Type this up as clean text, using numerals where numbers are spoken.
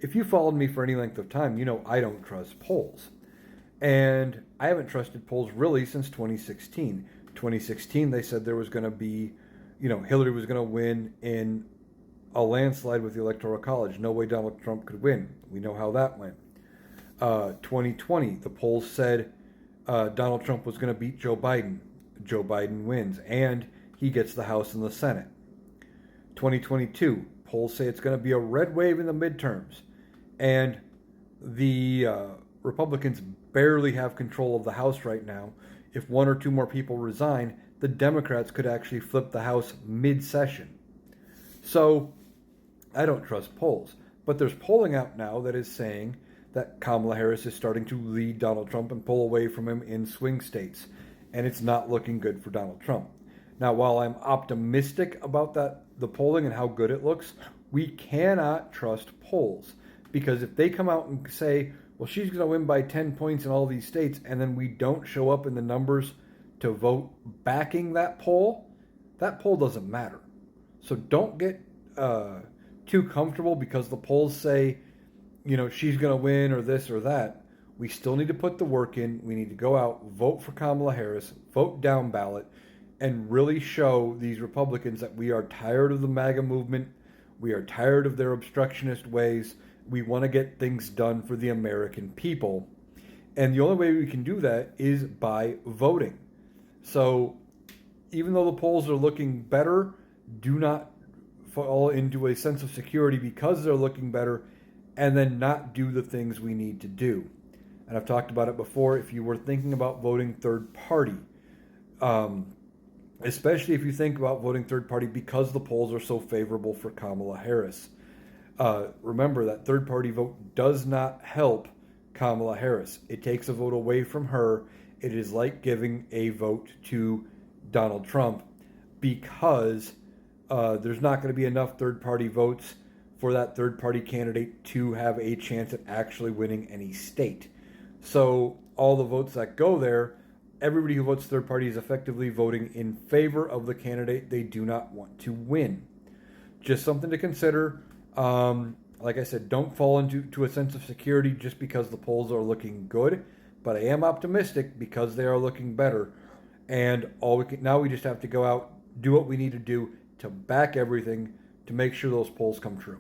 if you followed me for any length of time, you know I don't trust polls. And I haven't trusted polls really since 2016. 2016, they said there was going to be, Hillary was going to win in a landslide with the Electoral College. No way Donald Trump could win. We know how that went. 2020, the polls said Donald Trump was going to beat Joe Biden. Joe Biden wins, and he gets the House and the Senate. 2022, polls say it's going to be a red wave in the midterms, and the Republicans barely have control of the House right now. If one or two more people resign, the Democrats could actually flip the House mid-session. So I don't trust polls. But there's polling out now that is saying that Kamala Harris is starting to lead Donald Trump and pull away from him in swing states. And it's not looking good for Donald Trump. Now, while I'm optimistic about the polling and how good it looks, we cannot trust polls. Because if they come out and say, well, she's going to win by 10 points in all these states, and then we don't show up in the numbers to vote backing that poll doesn't matter. So don't get too comfortable because the polls say, she's going to win or this or that. We still need to put the work in. We need to go out, vote for Kamala Harris, vote down ballot, and really show these Republicans that we are tired of the MAGA movement. We are tired of their obstructionist ways. We want to get things done for the American people. And the only way we can do that is by voting. So even though the polls are looking better, do not fall into a sense of security because they're looking better and then not do the things we need to do. And I've talked about it before. If you were thinking about voting third party, especially if you think about voting third party because the polls are so favorable for Kamala Harris, remember that third party vote does not help Kamala Harris. It takes a vote away from her. It is like giving a vote to Donald Trump because there's not going to be enough third party votes for that third party candidate to have a chance at actually winning any state. So all the votes that go there, everybody who votes third party is effectively voting in favor of the candidate they do not want to win. Just something to consider. Like I said, don't fall into a sense of security just because the polls are looking good. But I am optimistic because they are looking better. And now we just have to go out, do what we need to do to back everything to make sure those polls come true.